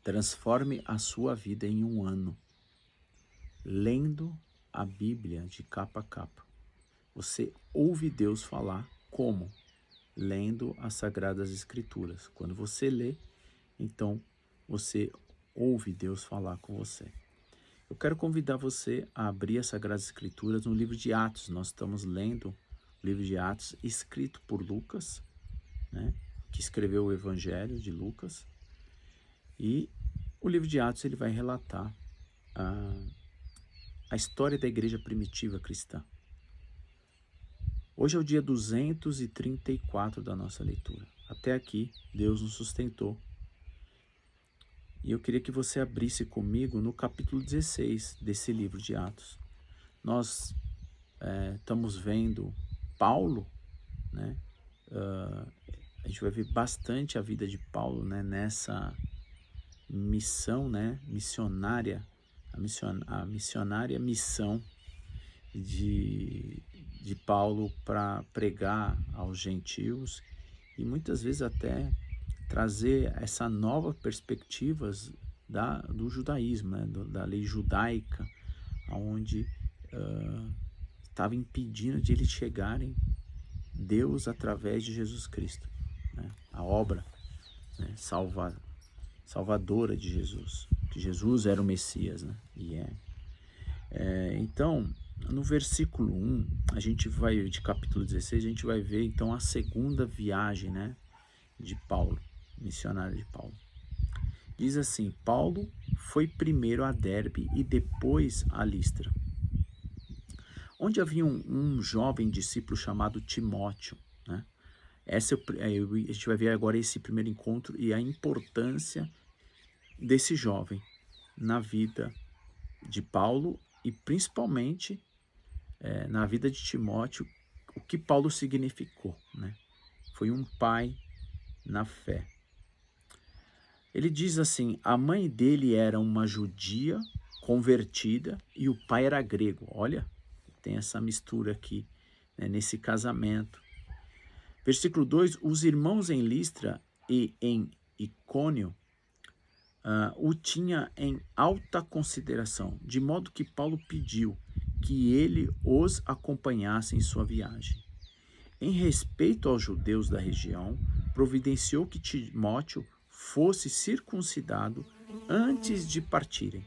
Transforme a sua vida em um ano lendo a Bíblia de capa a capa. Você ouve Deus falar como? Lendo as Sagradas Escrituras. Quando você lê, então você ouve Deus falar com você. Eu quero convidar você a abrir as Sagradas Escrituras no livro de Atos. Nós estamos lendo o livro de Atos escrito por Lucas, né, que escreveu o Evangelho de Lucas. E o livro de Atos ele vai relatar a história da igreja primitiva cristã. Hoje é o dia 234 da nossa leitura. Até aqui, Deus nos sustentou. E eu queria que você abrisse comigo no capítulo 16 desse livro de Atos. Nós estamos vendo Paulo, né? A gente vai ver bastante a vida de Paulo, né, nessa missão, né, missionária, a missionária missão de Paulo para pregar aos gentios e muitas vezes até trazer essa nova perspectivas do judaísmo, né, da lei judaica, onde estava impedindo de eles chegarem Deus através de Jesus Cristo, né, a obra, né, salvadora de Jesus, que Jesus era o Messias, né, então, no versículo 1, a gente vai, de capítulo 16, a gente vai ver então a segunda viagem, né, de Paulo, missionário de Paulo. Diz assim: Paulo foi primeiro a Derbe e depois a Listra, onde havia um jovem discípulo chamado Timóteo, né? A gente vai ver agora esse primeiro encontro e a importância desse jovem na vida de Paulo e principalmente na vida de Timóteo, o que Paulo significou, né? Foi um pai na fé. Ele diz assim: a mãe dele era uma judia convertida e o pai era grego. Olha, tem essa mistura aqui, né, nesse casamento. Versículo 2, os irmãos em Listra e em Icônio o tinha em alta consideração, de modo que Paulo pediu que ele os acompanhasse em sua viagem. Em respeito aos judeus da região, providenciou que Timóteo fosse circuncidado antes de partirem,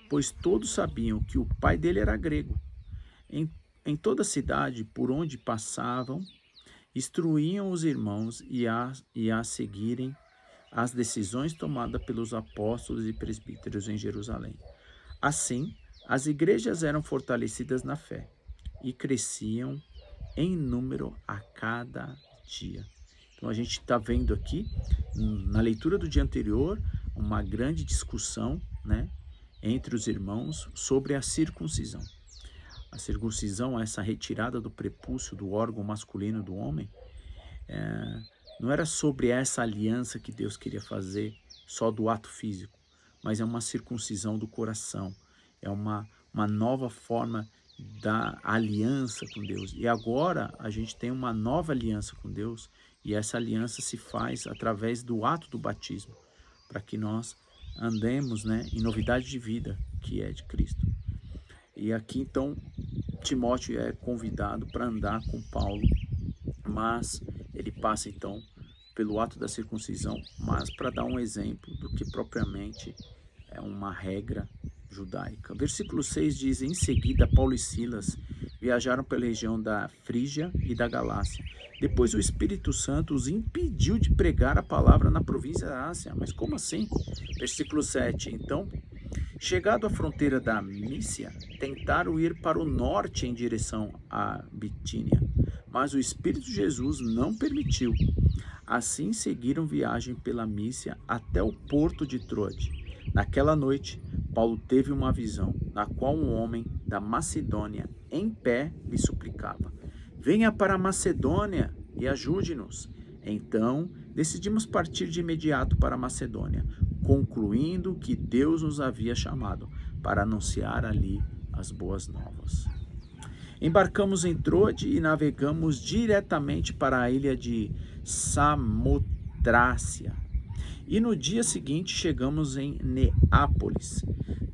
pois todos sabiam que o pai dele era grego. Em toda a cidade por onde passavam, instruíam os irmãos e a seguirem as decisões tomadas pelos apóstolos e presbíteros em Jerusalém. Assim, as igrejas eram fortalecidas na fé e cresciam em número a cada dia. Então a gente está vendo aqui, na leitura do dia anterior, uma grande discussão, né, entre os irmãos sobre a circuncisão. A circuncisão, essa retirada do prepúcio do órgão masculino do homem, não era sobre essa aliança que Deus queria fazer só do ato físico, mas é uma circuncisão do coração, é uma nova forma da aliança com Deus. E agora a gente tem uma nova aliança com Deus e essa aliança se faz através do ato do batismo, para que nós andemos, né, em novidade de vida, que é de Cristo. E aqui então Timóteo é convidado para andar com Paulo, mas ele passa então pelo ato da circuncisão, mas para dar um exemplo do que propriamente é uma regra judaica. Versículo 6 diz: em seguida Paulo e Silas viajaram pela região da Frígia e da Galácia. Depois o Espírito Santo os impediu de pregar a palavra na província da Ásia. Mas como assim? Versículo 7, então, chegado à fronteira da Mícia, tentaram ir para o norte em direção à Bitínia, mas o Espírito de Jesus não permitiu. Assim seguiram viagem pela Mícia até o porto de Troade. Naquela noite, Paulo teve uma visão, na qual um homem da Macedônia, em pé, lhe suplicava: venha para a Macedônia e ajude-nos. Então, decidimos partir de imediato para a Macedônia, concluindo que Deus nos havia chamado para anunciar ali as boas novas. Embarcamos em Troade e navegamos diretamente para a ilha de Samotrácia. E no dia seguinte chegamos em Neápolis.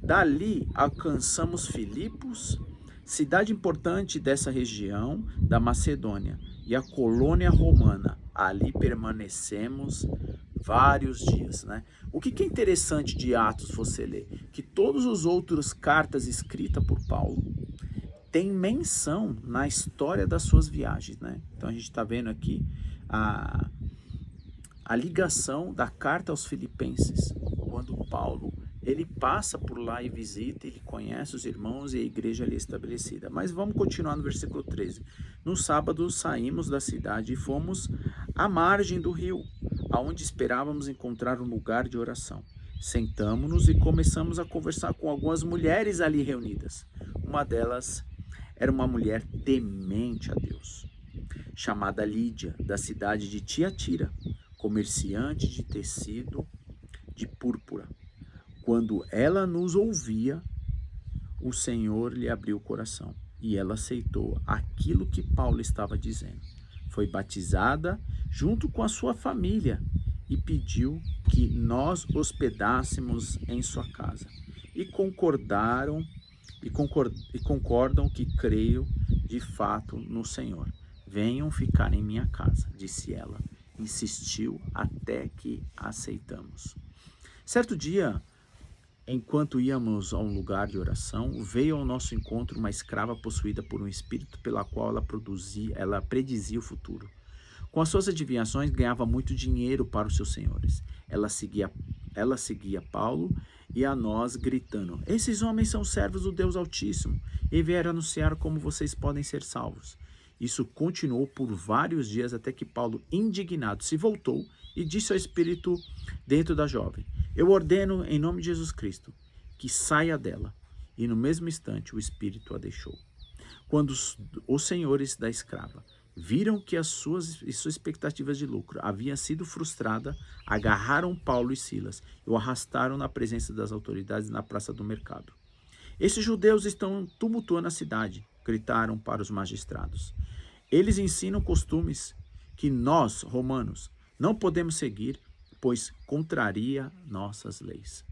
Dali alcançamos Filipos, cidade importante dessa região da Macedônia, e a colônia romana. Ali permanecemos vários dias, né? O que é interessante de Atos você ler? Que todos os outros cartas escritas por Paulo tem menção na história das suas viagens, né? Então a gente está vendo aqui a ligação da carta aos Filipenses, quando Paulo ele passa por lá e visita, ele conhece os irmãos e a igreja ali estabelecida. Mas vamos continuar no versículo 13. No sábado saímos da cidade e fomos à margem do rio, aonde esperávamos encontrar um lugar de oração. Sentamos-nos e começamos a conversar com algumas mulheres ali reunidas. Uma delas era uma mulher temente a Deus, chamada Lídia, da cidade de Tiatira, comerciante de tecido de púrpura. Quando ela nos ouvia, o Senhor lhe abriu o coração e ela aceitou aquilo que Paulo estava dizendo. Foi batizada junto com a sua família e pediu que nós hospedássemos em sua casa. E concordam que creio de fato no Senhor. Venham ficar em minha casa, disse ela. Insistiu até que aceitamos. Certo dia, enquanto íamos a um lugar de oração, veio ao nosso encontro uma escrava possuída por um espírito pela qual ela predizia o futuro. Com as suas adivinhações, ganhava muito dinheiro para os seus senhores. Ela seguia Paulo e a nós, gritando: esses homens são servos do Deus Altíssimo e vieram anunciar como vocês podem ser salvos. Isso continuou por vários dias até que Paulo, indignado, se voltou e disse ao espírito dentro da jovem: eu ordeno em nome de Jesus Cristo que saia dela. E no mesmo instante o espírito a deixou. Quando os senhores da escrava viram que as suas expectativas de lucro haviam sido frustradas, agarraram Paulo e Silas e o arrastaram na presença das autoridades na praça do mercado. Esses judeus estão tumultuando a cidade, gritaram para os magistrados. Eles ensinam costumes que nós, romanos, não podemos seguir, pois contraria nossas leis.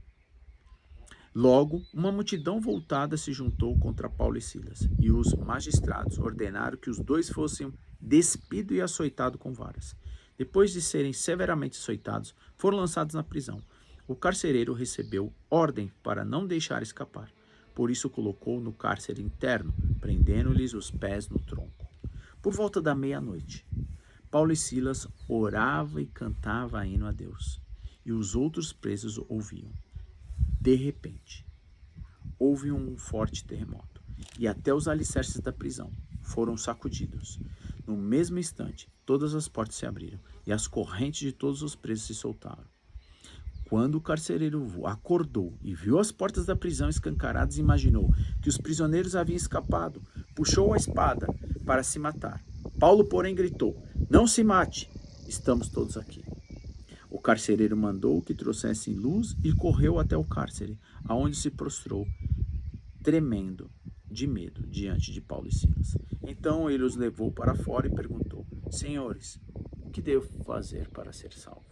Logo, uma multidão voltada se juntou contra Paulo e Silas, e os magistrados ordenaram que os dois fossem despidos e açoitados com varas. Depois de serem severamente açoitados, foram lançados na prisão. O carcereiro recebeu ordem para não deixar escapar. Por isso colocou no cárcere interno, prendendo-lhes os pés no tronco. Por volta da meia-noite, Paulo e Silas oravam e cantavam hino a Deus, e os outros presos ouviam. De repente, houve um forte terremoto, e até os alicerces da prisão foram sacudidos. No mesmo instante, todas as portas se abriram, e as correntes de todos os presos se soltaram. Quando o carcereiro acordou e viu as portas da prisão escancaradas, imaginou que os prisioneiros haviam escapado. Puxou a espada para se matar. Paulo, porém, gritou: não se mate, estamos todos aqui. O carcereiro mandou que trouxessem luz e correu até o cárcere, aonde se prostrou, tremendo de medo, diante de Paulo e Silas. Então ele os levou para fora e perguntou: senhores, o que devo fazer para ser salvo?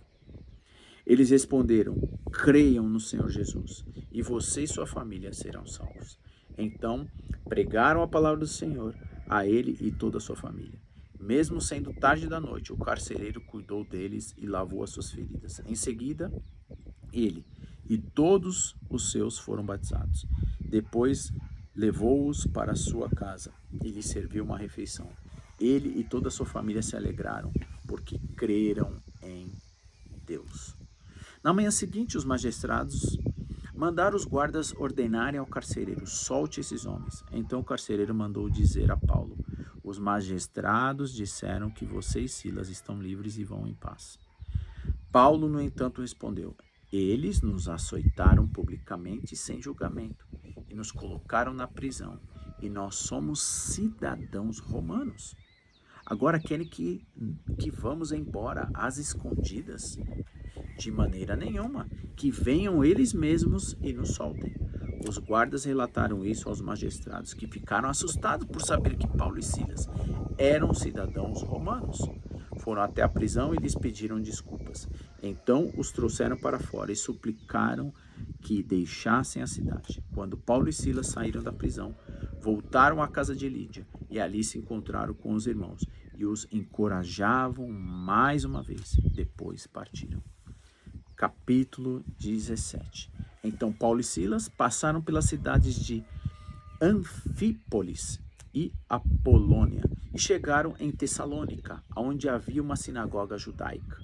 Eles responderam: creiam no Senhor Jesus, e você e sua família serão salvos. Então pregaram a palavra do Senhor a ele e toda a sua família. Mesmo sendo tarde da noite, o carcereiro cuidou deles e lavou as suas feridas. Em seguida, ele e todos os seus foram batizados. Depois levou-os para a sua casa e lhes serviu uma refeição. Ele e toda a sua família se alegraram, porque creram em Deus. Na manhã seguinte, os magistrados mandaram os guardas ordenarem ao carcereiro: solte esses homens. Então o carcereiro mandou dizer a Paulo: os magistrados disseram que você e Silas estão livres e vão em paz. Paulo, no entanto, respondeu: eles nos açoitaram publicamente sem julgamento e nos colocaram na prisão, e nós somos cidadãos romanos. Agora querem que vamos embora às escondidas? De maneira nenhuma, que venham eles mesmos e nos soltem. Os guardas relataram isso aos magistrados, que ficaram assustados por saber que Paulo e Silas eram cidadãos romanos. Foram até a prisão e lhes pediram desculpas. Então os trouxeram para fora e suplicaram que deixassem a cidade. Quando Paulo e Silas saíram da prisão, voltaram à casa de Lídia e ali se encontraram com os irmãos e os encorajavam mais uma vez. Depois partiram. Capítulo 17. Então Paulo e Silas passaram pelas cidades de Anfípolis e Apolônia e chegaram em Tessalônica, onde havia uma sinagoga judaica.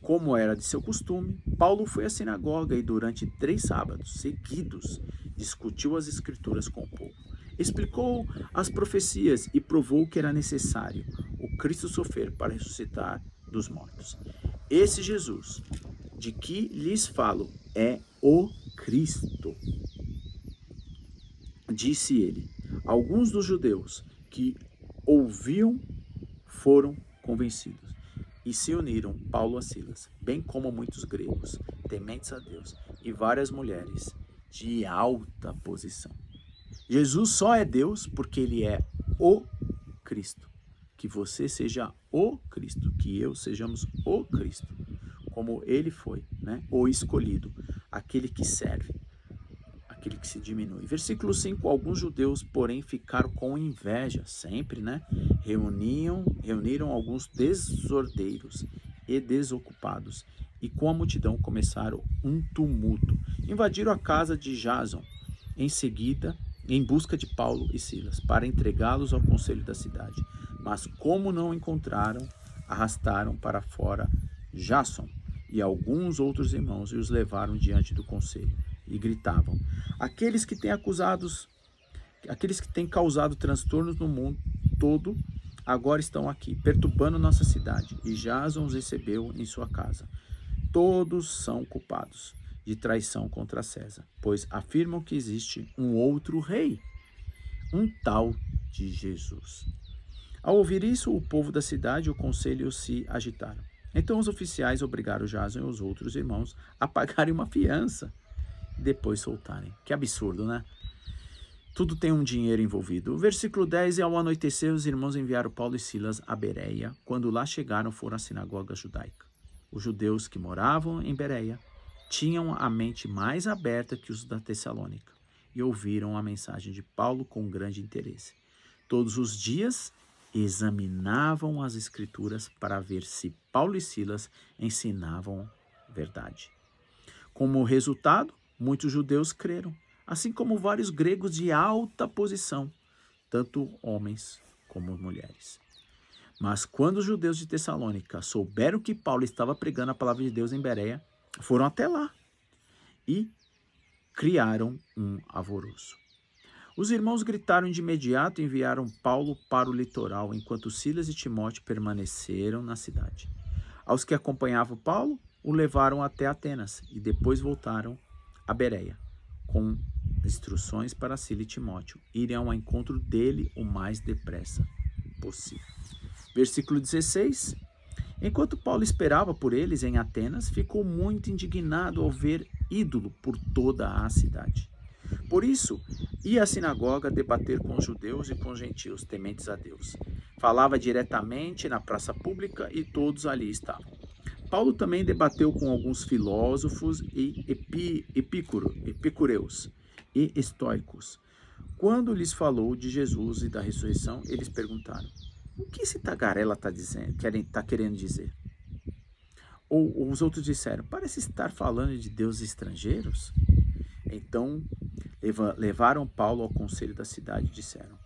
Como era de seu costume, Paulo foi à sinagoga e durante 3 sábados seguidos discutiu as escrituras com o povo. Explicou as profecias e provou que era necessário o Cristo sofrer para ressuscitar dos mortos. Esse Jesus, de que lhes falo, é o Cristo. Disse ele. Alguns dos judeus que ouviam foram convencidos e se uniram Paulo a Silas, bem como muitos gregos, tementes a Deus, e várias mulheres de alta posição. Jesus só é Deus porque ele é o Cristo. Que você seja o Cristo, que eu sejamos o Cristo, como ele foi, né? O escolhido, aquele que serve, aquele que se diminui. Versículo 5, alguns judeus, porém, ficaram com inveja, sempre, né? Reuniram alguns desordeiros e desocupados, e com a multidão começaram um tumulto. Invadiram a casa de Jason, em seguida, em busca de Paulo e Silas, para entregá-los ao conselho da cidade. Mas como não encontraram, arrastaram para fora Jason e alguns outros irmãos e os levaram diante do conselho. E gritavam: aqueles que têm causado transtornos no mundo todo, agora estão aqui, perturbando nossa cidade. E Jason os recebeu em sua casa. Todos são culpados de traição contra César, pois afirmam que existe um outro rei, um tal de Jesus. Ao ouvir isso, o povo da cidade e o conselho se agitaram. Então os oficiais obrigaram Jason e os outros irmãos a pagarem uma fiança e depois soltarem. Que absurdo, né? Tudo tem um dinheiro envolvido. O versículo 10, ao anoitecer, os irmãos enviaram Paulo e Silas a Bereia. Quando lá chegaram, foram à sinagoga judaica. Os judeus que moravam em Bereia tinham a mente mais aberta que os da Tessalônica e ouviram a mensagem de Paulo com grande interesse. Todos os dias examinavam as escrituras para ver se Paulo e Silas ensinavam verdade. Como resultado, muitos judeus creram, assim como vários gregos de alta posição, tanto homens como mulheres. Mas quando os judeus de Tessalônica souberam que Paulo estava pregando a palavra de Deus em Bereia, foram até lá e criaram um alvoroço. Os irmãos gritaram de imediato e enviaram Paulo para o litoral, enquanto Silas e Timóteo permaneceram na cidade. Aos que acompanhavam Paulo, o levaram até Atenas e depois voltaram a Bereia, com instruções para Silas e Timóteo irem ao encontro dele o mais depressa possível. Versículo 16. Enquanto Paulo esperava por eles em Atenas, ficou muito indignado ao ver ídolo por toda a cidade. Por isso, ia à sinagoga debater com os judeus e com os gentios tementes a Deus. Falava diretamente na praça pública e todos ali estavam. Paulo também debateu com alguns filósofos e epicureus e estoicos. Quando lhes falou de Jesus e da ressurreição, eles perguntaram: o que esse tagarela está querendo dizer? Ou os outros disseram: parece estar falando de deuses estrangeiros. Então levaram Paulo ao conselho da cidade e disseram: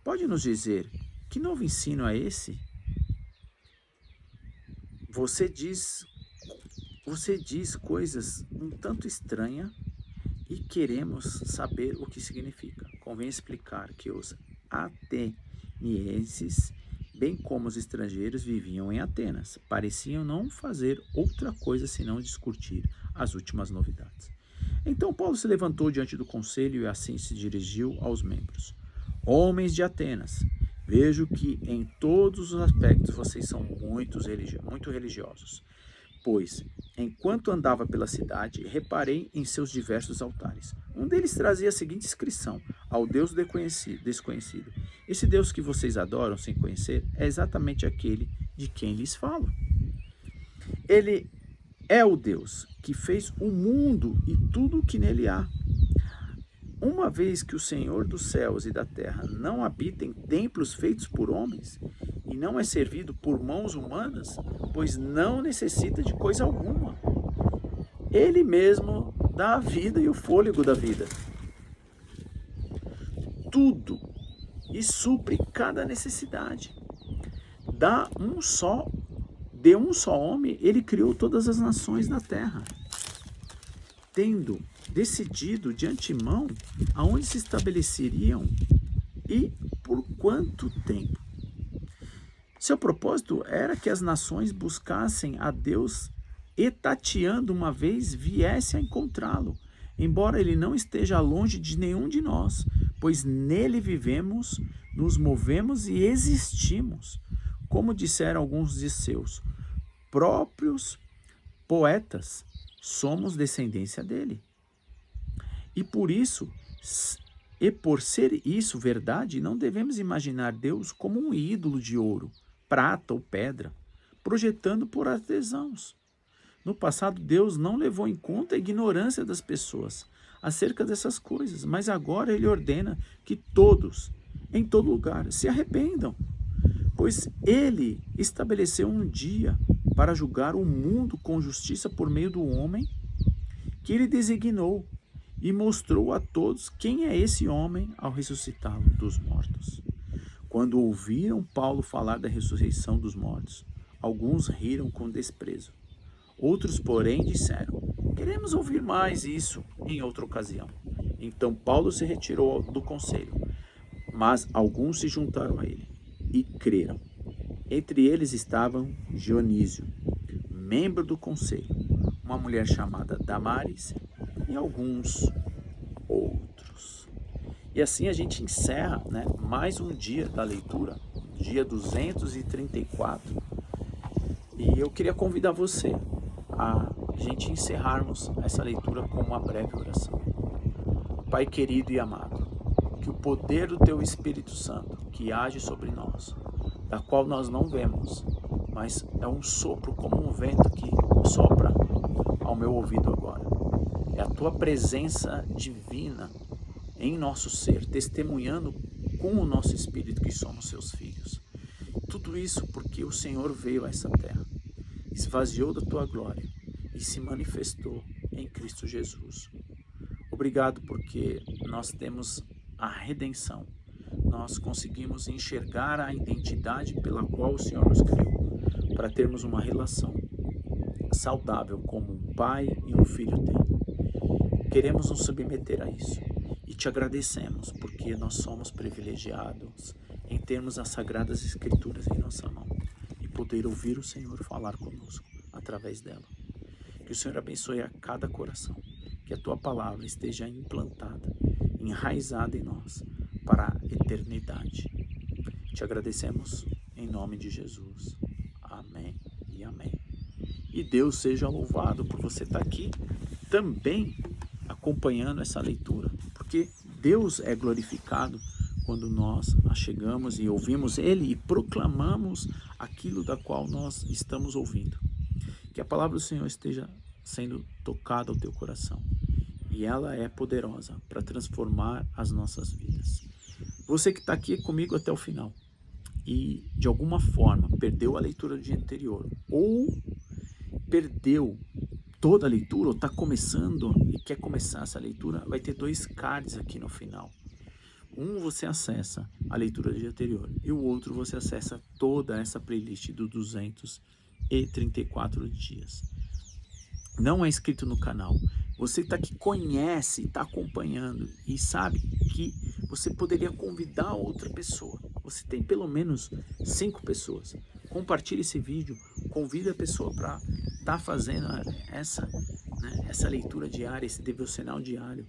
pode nos dizer que novo ensino é esse? Você diz coisas um tanto estranhas e queremos saber o que significa. Convém explicar que os atenienses, bem como os estrangeiros, viviam em Atenas. Pareciam não fazer outra coisa senão discutir as últimas novidades. Então Paulo se levantou diante do conselho e assim se dirigiu aos membros: homens de Atenas, vejo que em todos os aspectos vocês são muito religiosos. Pois, enquanto andava pela cidade, reparei em seus diversos altares. Um deles trazia a seguinte inscrição: ao Deus desconhecido. Esse Deus que vocês adoram sem conhecer é exatamente aquele de quem lhes falo. Ele é o Deus que fez o mundo e tudo o que nele há. Uma vez que o Senhor dos céus e da terra não habita em templos feitos por homens, e não é servido por mãos humanas, pois não necessita de coisa alguma. Ele mesmo dá a vida e o fôlego da vida. Tudo e supre cada necessidade. De um só homem, ele criou todas as nações da terra, tendo decidido de antemão aonde se estabeleceriam e por quanto tempo. Seu propósito era que as nações buscassem a Deus e, tateando uma vez, viesse a encontrá-lo, embora ele não esteja longe de nenhum de nós, pois nele vivemos, nos movemos e existimos. Como disseram alguns de seus próprios poetas, somos descendência dele. E por isso, e por ser isso verdade, não devemos imaginar Deus como um ídolo de ouro, prata ou pedra, projetando por artesãos. No passado, Deus não levou em conta a ignorância das pessoas acerca dessas coisas, mas agora ele ordena que todos, em todo lugar, se arrependam, pois ele estabeleceu um dia para julgar o mundo com justiça por meio do homem que ele designou e mostrou a todos quem é esse homem ao ressuscitá-lo dos mortos. Quando ouviram Paulo falar da ressurreição dos mortos, alguns riram com desprezo. Outros, porém, disseram: queremos ouvir mais isso em outra ocasião. Então Paulo se retirou do conselho, mas alguns se juntaram a ele e creram. Entre eles estavam Dionísio, membro do conselho, uma mulher chamada Damaris e alguns outros. E assim a gente encerra, mais um dia da leitura, dia 234. E eu queria convidar você a gente encerrarmos essa leitura com uma breve oração. Pai querido e amado, que o poder do Teu Espírito Santo, que age sobre nós, da qual nós não vemos, mas é um sopro como um vento que sopra ao meu ouvido agora. É a Tua presença divina em nosso ser, testemunhando com o nosso espírito que somos Seus filhos. Tudo isso porque o Senhor veio a essa terra, esvaziou da Tua glória e se manifestou em Cristo Jesus. Obrigado porque nós temos a redenção. Nós conseguimos enxergar a identidade pela qual o Senhor nos criou, para termos uma relação saudável como um pai e um filho tem. Queremos nos submeter a isso e te agradecemos porque nós somos privilegiados em termos as Sagradas Escrituras em nossa mão e poder ouvir o Senhor falar conosco através dela. Que o Senhor abençoe a cada coração, que a Tua palavra esteja implantada, enraizada em nós para a eternidade. Te agradecemos em nome de Jesus. Amém e amém. E Deus seja louvado por você estar aqui também acompanhando essa leitura, porque Deus é glorificado quando nós chegamos e ouvimos Ele e proclamamos aquilo da qual nós estamos ouvindo. Que a palavra do Senhor esteja sendo tocada ao teu coração e ela é poderosa para transformar as nossas vidas. Você que está aqui comigo até o final e de alguma forma perdeu a leitura do dia anterior ou perdeu toda a leitura ou está começando e quer começar essa leitura, vai ter 2 cards aqui no final. Um você acessa a leitura do dia anterior e o outro você acessa toda essa playlist dos 234 dias. Não é inscrito no canal. Você está aqui, conhece, está acompanhando e sabe que você poderia convidar outra pessoa. Você tem pelo menos 5 pessoas. Compartilhe esse vídeo, convida a pessoa para estar fazendo essa leitura diária, esse devocional diário.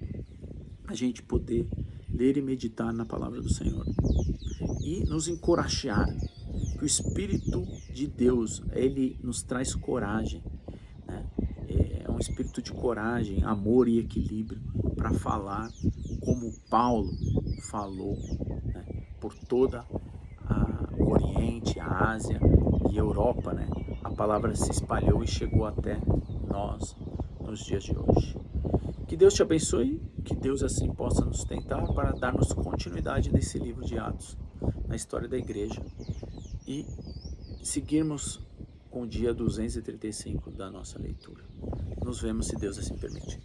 A gente poder ler e meditar na palavra do Senhor. E nos encorajar. Que o Espírito de Deus, Ele nos traz coragem. É um espírito de coragem, amor e equilíbrio para falar como Paulo falou, por toda o Oriente, a Ásia e a Europa, A palavra se espalhou e chegou até nós nos dias de hoje. Que Deus te abençoe, que Deus assim possa nos sustentar para darmos continuidade nesse livro de Atos, na história da igreja, e seguirmos com o dia 235 da nossa leitura. Nos vemos, se Deus assim permitir.